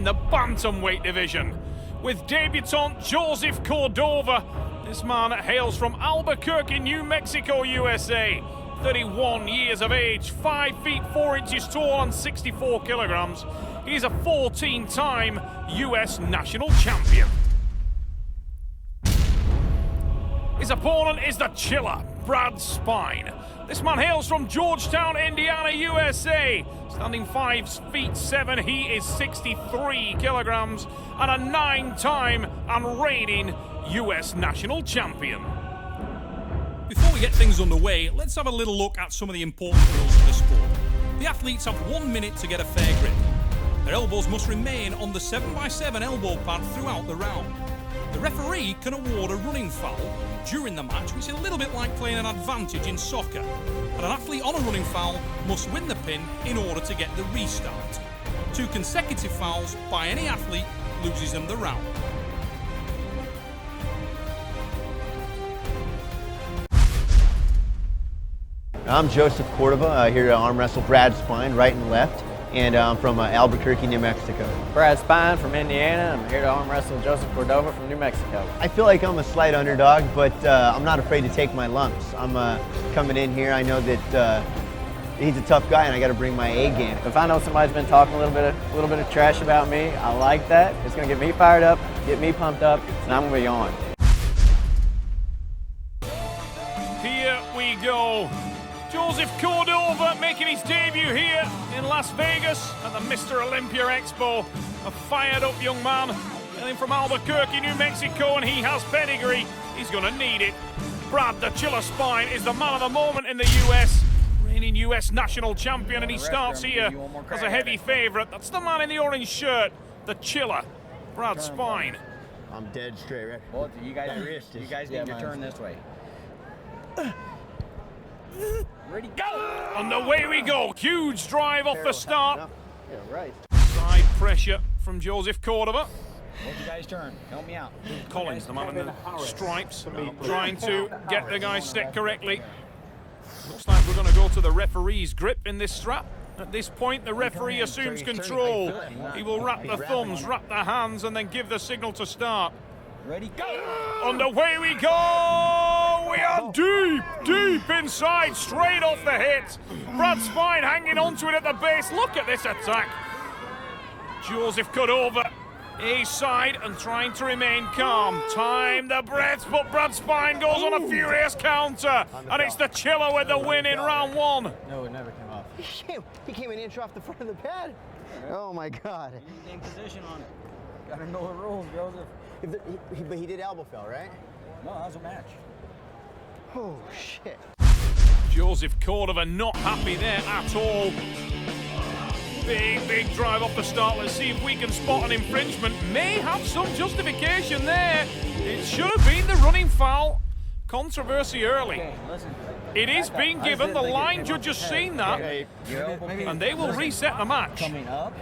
The bantamweight division with debutant Joseph Cordova. This man hails from Albuquerque, New Mexico, USA. 31 years of age, 5 feet 4 inches tall and 64 kilograms. He's a 14-time US national champion. His opponent is the Chiller, Brad Spine. This man hails from Georgetown, Indiana, USA. Standing 5 feet 7, he is 63 kilograms and a 9-time and reigning US national champion. Before we get things underway, let's have a little look at some of the important rules of the sport. The athletes have 1 minute to get a fair grip. Their elbows must remain on the 7x7 elbow pad throughout the round. The referee can award a running foul during the match, which is a little bit like playing an advantage in soccer. And an athlete on a running foul must win the pin in order to get the restart. 2 consecutive fouls by any athlete loses them the round. I'm Joseph Cordova, here to arm wrestle Brad Spine, right and left, and I'm from Albuquerque, New Mexico. Brad Spine from Indiana. I'm here to arm wrestle Joseph Cordova from New Mexico. I feel like I'm a slight underdog, but I'm not afraid to take my lumps. I'm coming in here, I know that he's a tough guy and I got to bring my A game. If I know somebody's been talking a little bit of trash about me, I like that. It's going to get me fired up, get me pumped up, and I'm going to be on. Here we go. Joseph Cordova making his debut here in Las Vegas at the Mr. Olympia Expo. A fired up young man, hailing from Albuquerque, New Mexico, and he has pedigree. He's going to need it. Brad the Chiller Spine is the man of the moment in the US, reigning US national champion, and he starts here as a heavy favorite. That's the man in the orange shirt, the Chiller, Brad Spine. I'm dead straight, right? Well, you guys need your turn this way. Ready, go! And away we go. Huge drive off the start. Yeah, right. Side pressure from Joseph Cordova. Both you guys turn. Help me out. Collins, the man in the stripes, trying to get the guy set correctly. Looks like we're going to go to the referee's grip in this strap. At this point, the referee assumes control. He will wrap the thumbs, wrap the hands, and then give the signal to start. Ready, go! And away we go! We are deep inside, straight off the hit. Brad Spine hanging onto it at the base. Look at this attack. Joseph Cordova, A side and trying to remain calm. Time the breath, but Brad Spine goes on a furious counter. And it's the Chiller with the win in round 1. No, it never came off. He came an inch off the front of the pad. Oh my God. You need position on it. Gotta know the rules, Joseph. But he did elbow fell, right? No, that was a match. Oh, shit. Joseph Cordova not happy there at all. Big drive off the start. Let's see if we can spot an infringement. May have some justification there. It should have been the running foul. Controversy early. Okay, listen. It is being given. The line judge has seen that. And they will reset the match. Coming up.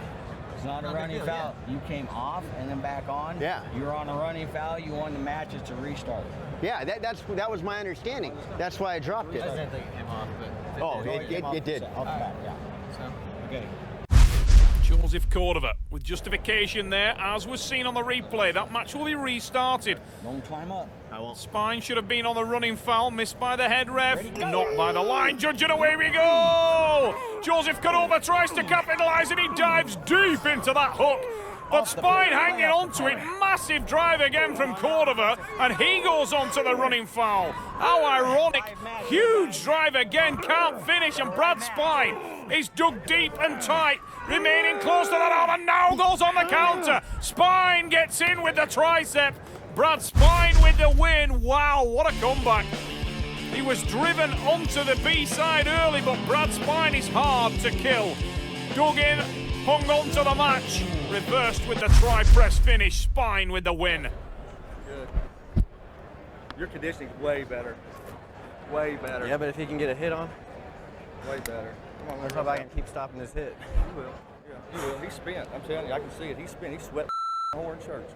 It's not a running foul. You came off and then back on. Yeah. You're on a running foul. You won the match. It's a restart. Yeah, that was my understanding. That's why I dropped it. I didn't think it came off, but... Oh, it did. Off the bat, yeah. So, okay. Joseph Cordova with justification there, as was seen on the replay. That match will be restarted. Don't climb up. I won't. Spine should have been on the running foul, missed by the head ref, not by the line judge, and away we go! Joseph Cordova tries to capitalize and he dives deep into that hook. But Spine hanging onto it, massive drive again from Cordova, and he goes on to the running foul. How ironic, huge drive again, can't finish, and Brad Spine is dug deep and tight, remaining close to that arm, and now goes on the counter. Spine gets in with the tricep. Brad Spine with the win. Wow, what a comeback. He was driven onto the B side early, but Brad Spine is hard to kill. Dug in, hung on to the match, reversed with the tri-press finish. Spine with the win. Good. Your conditioning's way better. Way better. Yeah, but if he can get a hit on, Way better. Come on, let's hope I can keep stopping this hit. You will. Yeah, you will. He's spent. I'm telling you, I can see it. He's spent. He's sweat orange shirts.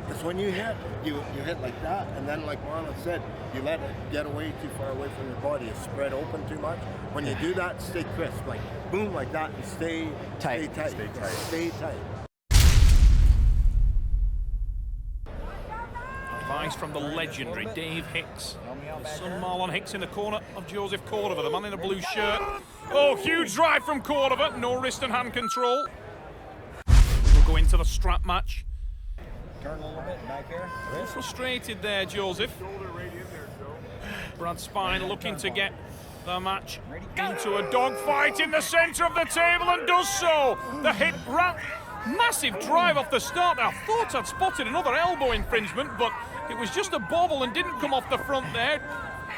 Because when you hit, you hit like that, and then like Marlon said, you let it get away too far away from your body. It's spread open too much. When you do that, stay crisp, like boom, like that, and stay tight. Stay tight. advice from the legendary Dave Hicks. His son Marlon Hicks in the corner of Joseph Cordova, the man in the blue shirt. Oh, huge drive from Cordova, no wrist and hand control. We'll go into the strap match. Turn a little bit back here. Frustrated there, Joseph. Brad Spine looking to get the match into a dogfight in the centre of the table and does so. The hit massive drive off the start. I thought I'd spotted another elbow infringement, but it was just a bobble and didn't come off the front there.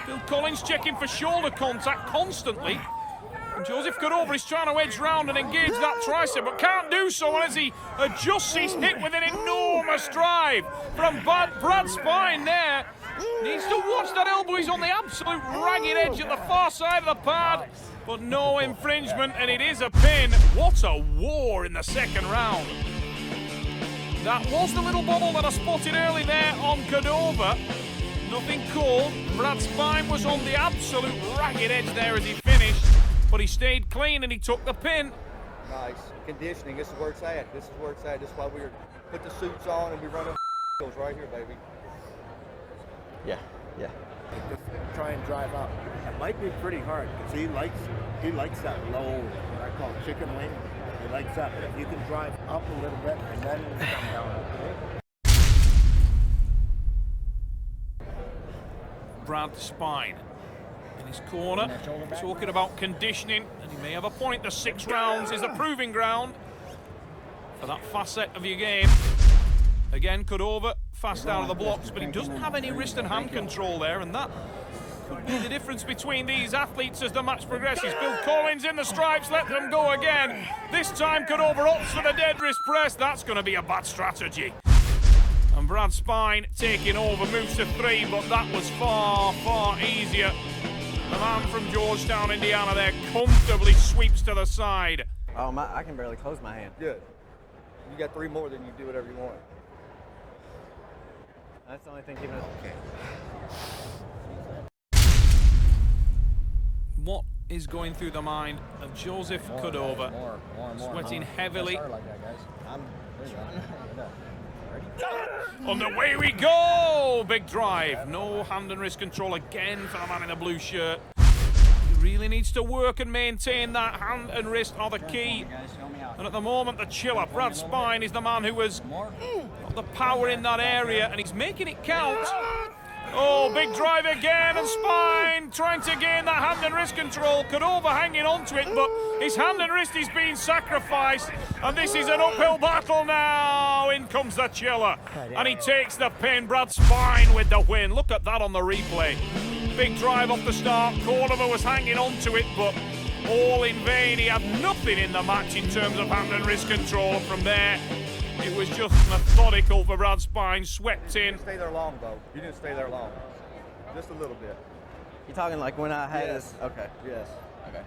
Phil Collins checking for shoulder contact constantly. And Joseph Cordova is trying to edge round and engage that tricep, but can't do so as he adjusts his hit with an enormous drive from Brad Spine there. Needs to watch that elbow. He's on the absolute ragged edge at the far side of the pad, but no infringement, and it is a pin. What a war in the second round. That was the little bobble that I spotted early there on Cordova. Nothing cold. Brad Spine was on the absolute ragged edge there as he finished, but he stayed clean and he took the pin. Nice. Conditioning, this is where it's at. This is where it's at. This is why we put the suits on and we run those right here, baby. Yeah. Just try and drive up. It might be pretty hard because he likes that low, what I call chicken wing. He likes that. But if you can drive up a little bit and then come down. Brad Spine in his corner, talking about conditioning, and he may have a point. The 6 rounds is a proving ground for that facet of your game. Again, Cordova fast out of the blocks, but he doesn't have any wrist and hand control there, and that could be the difference between these athletes as the match progresses. Bill Collins in the stripes, let them go again. This time Cordova opts for the dead wrist press. That's going to be a bad strategy. And Brad Spine taking over, moves to 3, but that was far, far easier. The man from Georgetown, Indiana there comfortably sweeps to the side. Oh, I can barely close my hand. Good. You got 3 more, then you do whatever you want. That's the only thing keeping it okay. What is going through the mind of Joseph Cordova? More. Sweating heavily. Start like that, guys. On the way we go! Big drive. No hand and wrist control again for the man in the blue shirt. He really needs to work and maintain that. Hand and wrist are the key. And at the moment, the chiller, Brad Spine, is the man who has got the power in that area, and he's making it count. Oh, big drive again, and Spine trying to gain that hand and wrist control. Cordova hanging on to it, but his hand and wrist is being sacrificed, and this is an uphill battle now. In comes the chiller, and he takes the pin. Brad Spine with the win. Look at that on the replay. Big drive off the start. Cordova was hanging on to it, but all in vain. He had nothing in the match in terms of hand and wrist control. From there, it was just methodical for Brad Spine, swept in. You didn't stay there long, though. You didn't stay there long. Just a little bit. You talking like when I had Yes. this? Okay. Yes. Okay.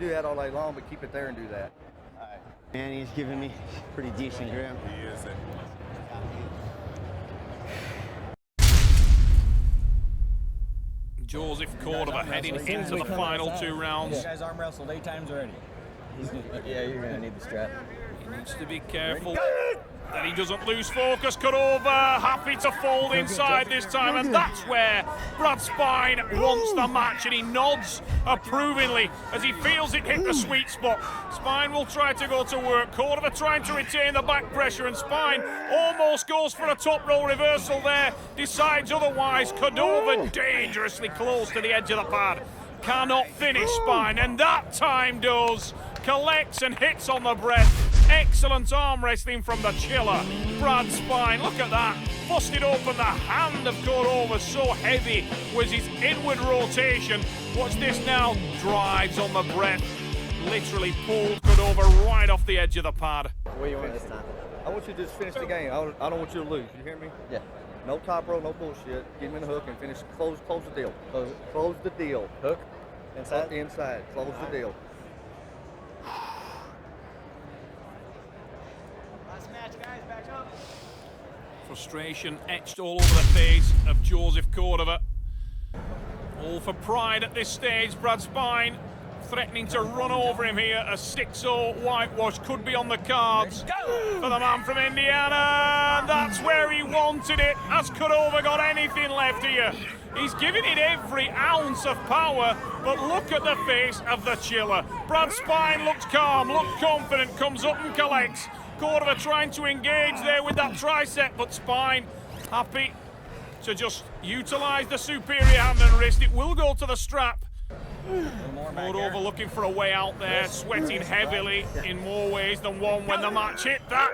You do that all day long, but keep it there and do that. All right. Man, he's giving me pretty decent grip. He is. Joseph Cordova heading into the final 2 rounds. You guys arm wrestled 8 times already. Yeah, you're gonna need the strap. He needs to be careful that he doesn't lose focus. Cordova happy to fold inside this time, and that's where Brad Spine wants the match, and he nods approvingly as he feels it hit the sweet spot. Spine will try to go to work. Cordova trying to retain the back pressure, and Spine almost goes for a top row reversal there, decides otherwise. Cordova dangerously close to the edge of the pad. Cannot finish Spine, and that time does. Collects and hits on the breath. Excellent arm wrestling from the chiller. Brad Spine, look at that. Busted open the hand of Cordova, so heavy was his inward rotation. Watch this now. Drives on the breath. Literally pulled Cordova right off the edge of the pad. What do you want this time? I want you to just finish the game. I don't want you to lose. You hear me? Yeah. No top row, no bullshit. Get him in the hook and finish. Close the deal. Close the deal. Hook? Inside? Hook inside. Close the deal. Frustration etched all over the face of Joseph Cordova. All for pride at this stage. Brad Spine threatening to run over him here. A 6-0 whitewash could be on the cards for the man from Indiana. And that's where he wanted it. Has Cordova got anything left here? He's giving it every ounce of power, but look at the face of the chiller. Brad Spine looks calm, looks confident, comes up and collects. Cordova trying to engage there with that tricep, but Spine happy to just utilise the superior hand and wrist. It will go to the strap. Cordova looking for a way out there, sweating heavily in more ways than one when the match hit that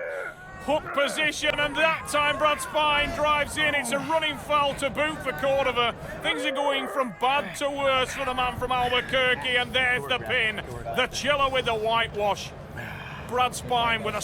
hook position, and that time Brad Spine drives in. It's a running foul to boot for Cordova. Things are going from bad to worse for the man from Albuquerque, and there's the pin. The chiller with the whitewash. Brad Spine with a